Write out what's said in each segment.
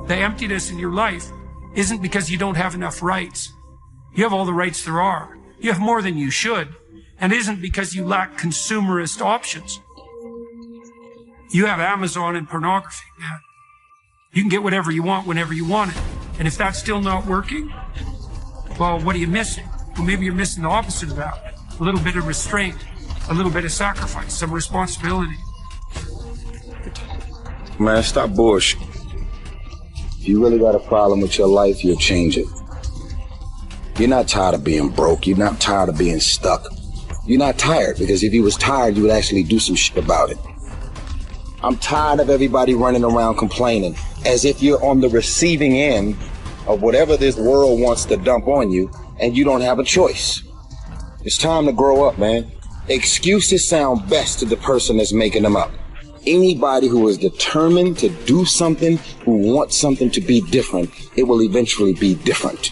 The emptiness in your life isn't because you don't have enough rights. You have all the rights there are. You have more than you should. And it isn't because you lack consumerist options. You have Amazon and pornography, man. You can get whatever you want whenever you want it. And if that's still not working, well, what are you missing? Well, maybe you're missing the opposite of that. A little bit of restraint, a little bit of sacrifice, some responsibility. Man, stop bullshit. If you really got a problem with your life, you'll change it. You're not tired of being broke. You're not tired of being stuck. You're not tired, because if you was tired, you would actually do some shit about it. I'm tired of everybody running around complaining as if you're on the receiving end of whatever this world wants to dump on you and you don't have a choice. It's time to grow up, man. Excuses sound best to the person that's making them up. Anybody who is determined to do something, who wants something to be different, it will eventually be different.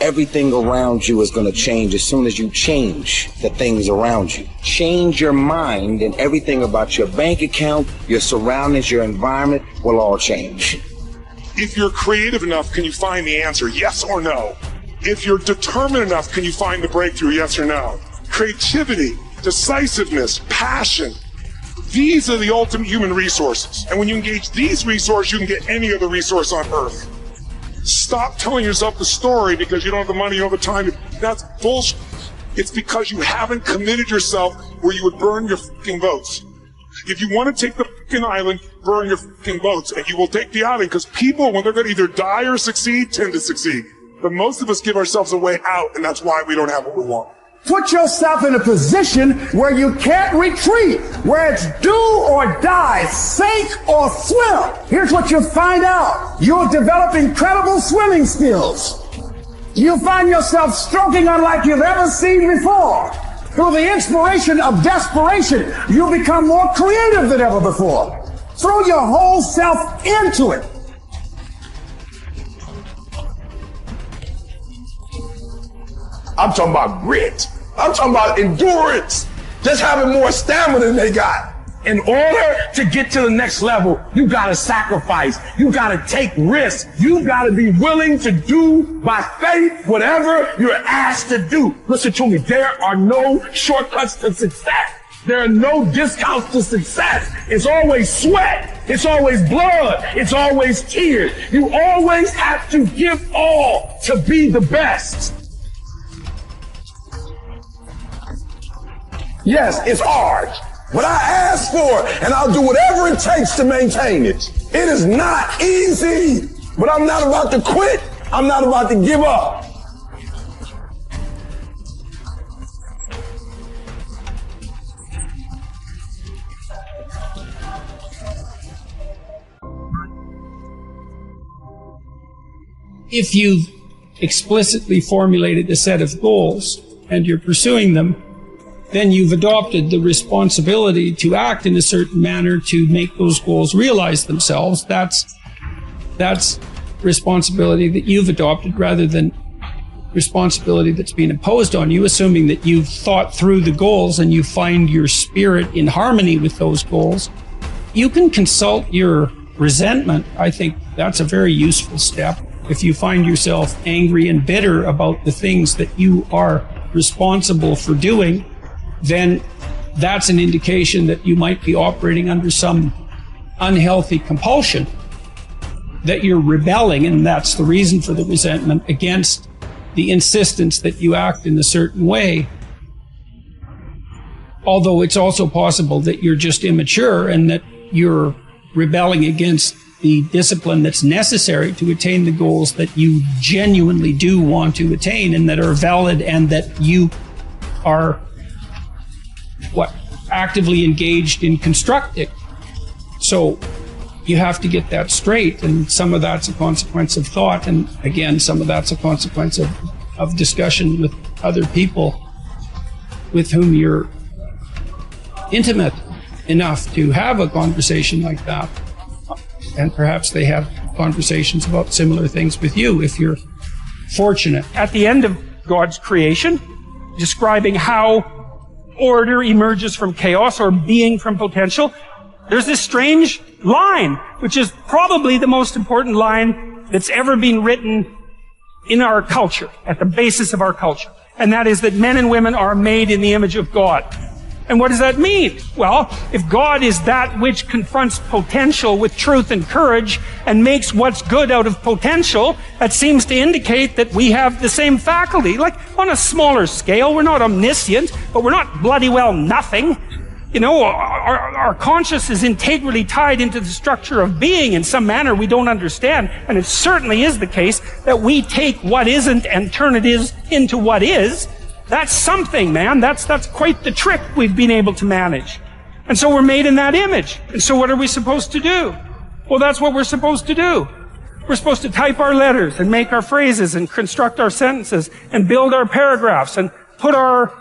Everything around you is going to change as soon as you change the things around you. Change your mind and everything about your bank account, your surroundings, your environment will all change. If you're creative enough, can you find the answer? Yes or no? If you're determined enough, can you find the breakthrough? Yes or no? Creativity, decisiveness, passion. These are the ultimate human resources. And when you engage these resources, you can get any other resource on earth. Stop telling yourself the story because you don't have the money, you don't have the time. That's bullshit. It's because you haven't committed yourself where you would burn your fucking votes. If you want to take the fucking island, burn your fucking votes, and you will take the island, because people, when they're going to either die or succeed, tend to succeed. But most of us give ourselves a way out, and that's why we don't have what we want. Put yourself in a position where you can't retreat, where it's do or die, sink or swim. Here's what you'll find out. You'll develop incredible swimming skills. You'll find yourself stroking unlike you've ever seen before. Through the inspiration of desperation, you'll become more creative than ever before. Throw your whole self into it. I'm talking about grit. I'm talking about endurance. Just having more stamina than they got. In order to get to the next level, you gotta sacrifice. You gotta take risks. You gotta be willing to do by faith whatever you're asked to do. Listen to me, there are no shortcuts to success. There are no discounts to success. It's always sweat. It's always blood. It's always tears. You always have to give all to be the best. Yes, it's hard, but I ask for it, and I'll do whatever it takes to maintain it. It is not easy, but I'm not about to quit. I'm not about to give up. If you've explicitly formulated a set of goals and you're pursuing them, then you've adopted the responsibility to act in a certain manner to make those goals realize themselves. That's responsibility that you've adopted rather than responsibility that's being imposed on you, assuming that you've thought through the goals and you find your spirit in harmony with those goals. You can consult your resentment. I think that's a very useful step. If you find yourself angry and bitter about the things that you are responsible for doing, then that's an indication that you might be operating under some unhealthy compulsion, that you're rebelling, and that's the reason for the resentment against the insistence that you act in a certain way. Although it's also possible that you're just immature and that you're rebelling against the discipline that's necessary to attain the goals that you genuinely do want to attain and that are valid and that you are actively engaged in constructing. So you have to get that straight, and some of that's a consequence of thought, and again, some of that's a consequence of discussion with other people with whom you're intimate enough to have a conversation like that. And perhaps they have conversations about similar things with you if you're fortunate. At the end of God's creation, describing how order emerges from chaos or being from potential, There's this strange line, which is probably the most important line that's ever been written in our culture, at the basis of our culture. And that is that men and women are made in the image of God. And what does that mean? Well, if God is that which confronts potential with truth and courage and makes what's good out of potential, that seems to indicate that we have the same faculty. Like, on a smaller scale, we're not omniscient, but we're not bloody well nothing. You know, our conscience is integrally tied into the structure of being in some manner we don't understand. And it certainly is the case that we take what isn't and turn it into what is. That's something, man. That's quite the trick we've been able to manage. And so we're made in that image. And so what are we supposed to do? Well, that's what we're supposed to do. We're supposed to type our letters and make our phrases and construct our sentences and build our paragraphs and put our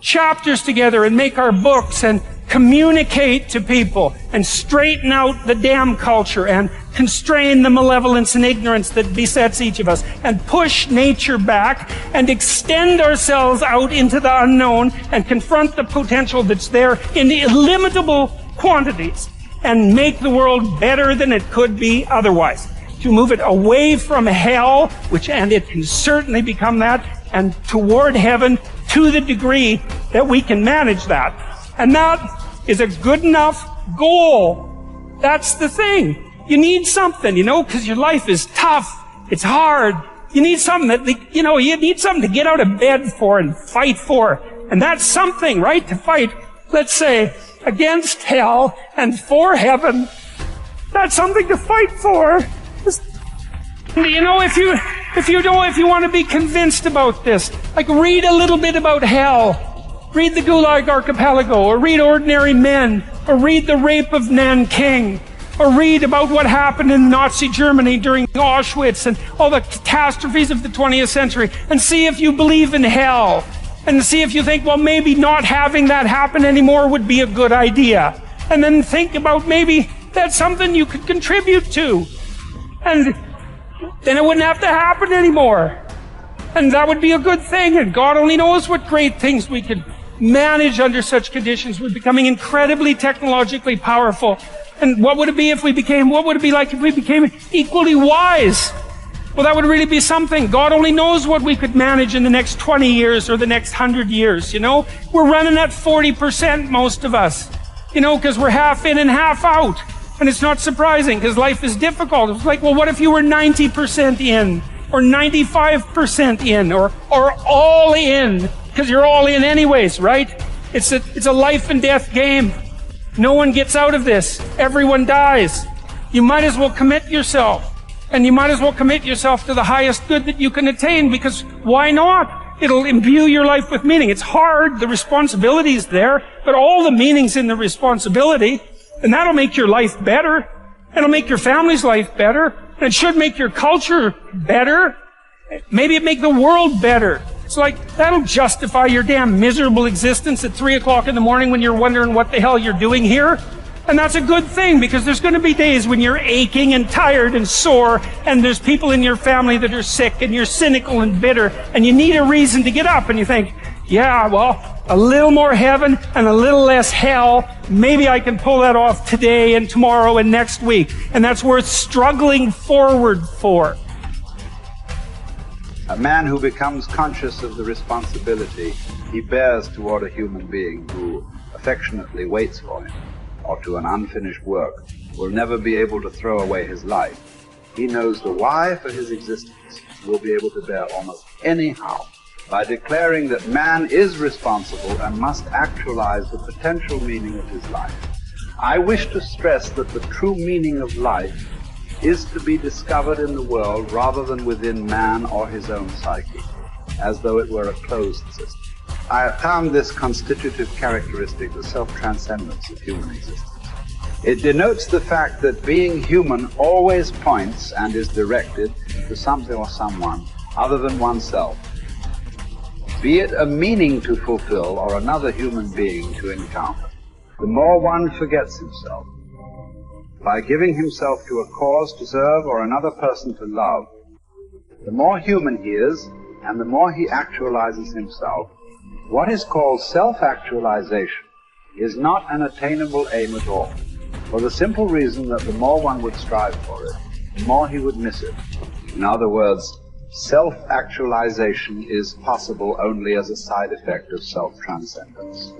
chapters together and make our books and communicate to people and straighten out the damn culture and constrain the malevolence and ignorance that besets each of us and push nature back and extend ourselves out into the unknown and confront the potential that's there in illimitable quantities and make the world better than it could be otherwise. To move it away from hell, and it can certainly become that, and toward heaven to the degree that we can manage that. And that is a good enough goal. That's the thing. You need something, because your life is tough. It's hard. You need something that, you need something to get out of bed for and fight for. And that's something, right? To fight, let's say, against hell and for heaven. That's something to fight for. If you want to be convinced about this, like read a little bit about hell. Read the Gulag Archipelago, or read Ordinary Men, or read The Rape of Nanking, or read about what happened in Nazi Germany during Auschwitz and all the catastrophes of the 20th century, and see if you believe in hell, and see if you think, well, maybe not having that happen anymore would be a good idea. And then think about maybe that's something you could contribute to. And then it wouldn't have to happen anymore. And that would be a good thing, and God only knows what great things we could manage under such conditions. We're becoming incredibly technologically powerful. And what would it be like if we became equally wise? Well, that would really be something. God only knows what we could manage in the next 20 years or the next 100 years, We're running at 40%, most of us, because we're half in and half out. And it's not surprising, because life is difficult. It's like, well, what if you were 90% in, or 95% in, or all in? Because you're all in anyways, right? It's a life and death game. No one gets out of this. Everyone dies. You might as well commit yourself. And you might as well commit yourself to the highest good that you can attain, because why not? It'll imbue your life with meaning. It's hard, the responsibility is there, but all the meaning's in the responsibility, and that'll make your life better. It'll make your family's life better. And it should make your culture better. Maybe it make the world better. It's like, that'll justify your damn miserable existence at 3 o'clock in the morning when you're wondering what the hell you're doing here. And that's a good thing, because there's going to be days when you're aching and tired and sore, and there's people in your family that are sick, and you're cynical and bitter, and you need a reason to get up, and you think, yeah, well, a little more heaven and a little less hell, maybe I can pull that off today and tomorrow and next week. And that's worth struggling forward for. A man who becomes conscious of the responsibility he bears toward a human being who affectionately waits for him, or to an unfinished work, will never be able to throw away his life. He knows the why for his existence, will be able to bear almost anyhow, by declaring that man is responsible and must actualize the potential meaning of his life. I wish to stress that the true meaning of life is to be discovered in the world rather than within man or his own psyche, as though it were a closed system. I have found this constitutive characteristic the self-transcendence of human existence. It denotes the fact that being human always points and is directed to something or someone other than oneself, be it a meaning to fulfill or another human being to encounter. The more one forgets himself, by giving himself to a cause to serve or another person to love, the more human he is, and the more he actualizes himself. What is called self-actualization is not an attainable aim at all. for the simple reason that the more one would strive for it, the more he would miss it. In other words, self-actualization is possible only as a side effect of self-transcendence.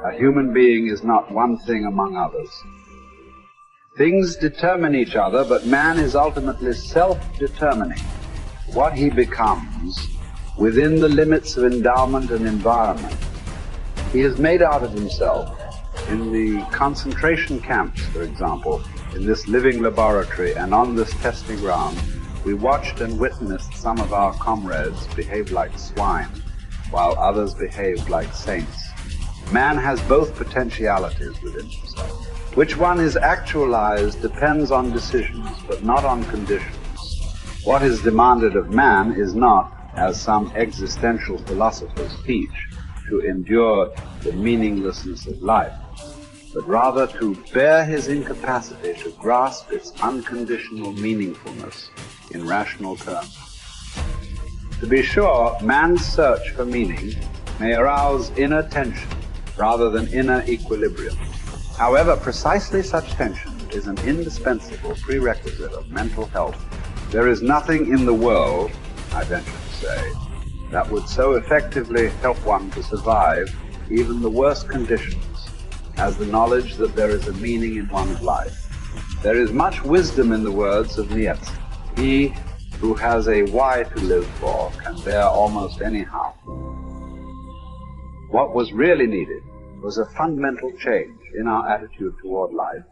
A human being is not one thing among others. Things determine each other, but man is ultimately self-determining what he becomes within the limits of endowment and environment. He has made out of himself, in the concentration camps, for example, in this living laboratory and on this testing ground, we watched and witnessed some of our comrades behave like swine, while others behaved like saints. Man has both potentialities within himself. Which one is actualized depends on decisions, but not on conditions. What is demanded of man is not, as some existential philosophers teach, to endure the meaninglessness of life, but rather to bear his incapacity to grasp its unconditional meaningfulness in rational terms. To be sure, man's search for meaning may arouse inner tension rather than inner equilibrium. However, precisely such tension is an indispensable prerequisite of mental health. There is nothing in the world, I venture to say, that would so effectively help one to survive even the worst conditions as the knowledge that there is a meaning in one's life. There is much wisdom in the words of Nietzsche. He who has a why to live for can bear almost any how. What was really needed was a fundamental change in our attitude toward life.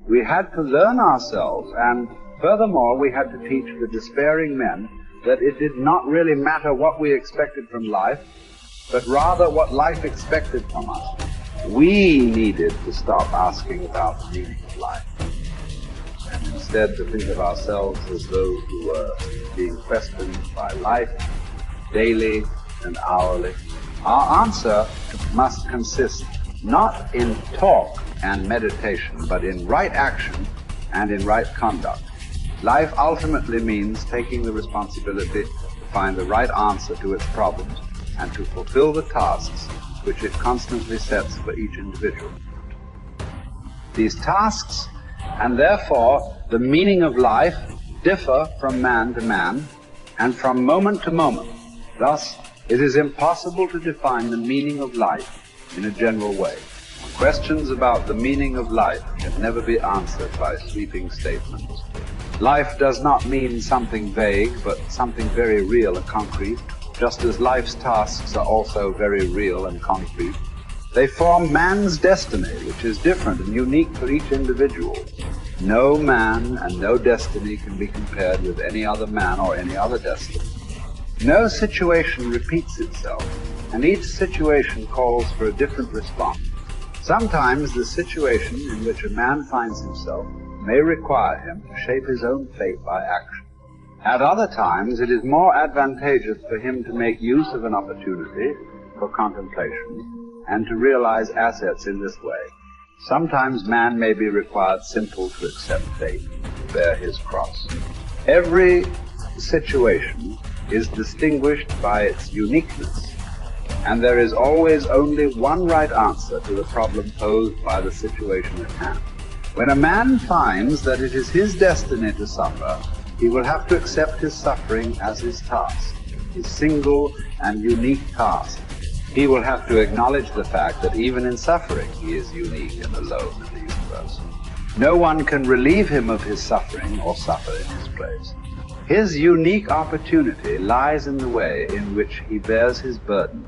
We had to learn ourselves, and furthermore, we had to teach the despairing men that it did not really matter what we expected from life, but rather what life expected from us. We needed to stop asking about the meaning of life, and instead to think of ourselves as those who were being questioned by life daily and hourly. Our answer must consist not in talk and meditation, but in right action and in right conduct. Life ultimately means taking the responsibility to find the right answer to its problems and to fulfill the tasks which it constantly sets for each individual. These tasks, and therefore the meaning of life, differ from man to man and from moment to moment. Thus, it is impossible to define the meaning of life in a general way. Questions about the meaning of life can never be answered by sweeping statements. Life does not mean something vague, but something very real and concrete, just as life's tasks are also very real and concrete. They form man's destiny, which is different and unique for each individual. No man and no destiny can be compared with any other man or any other destiny. No situation repeats itself, and each situation calls for a different response. Sometimes the situation in which a man finds himself may require him to shape his own fate by action. At other times, it is more advantageous for him to make use of an opportunity for contemplation and to realize assets in this way. Sometimes man may be required simply to accept fate, to bear his cross. Every situation is distinguished by its uniqueness, and there is always only one right answer to the problem posed by the situation at hand. When a man finds that it is his destiny to suffer, he will have to accept his suffering as his task, his single and unique task. He will have to acknowledge the fact that even in suffering he is unique and alone in the universe. No one can relieve him of his suffering or suffer in his place. His unique opportunity lies in the way in which he bears his burden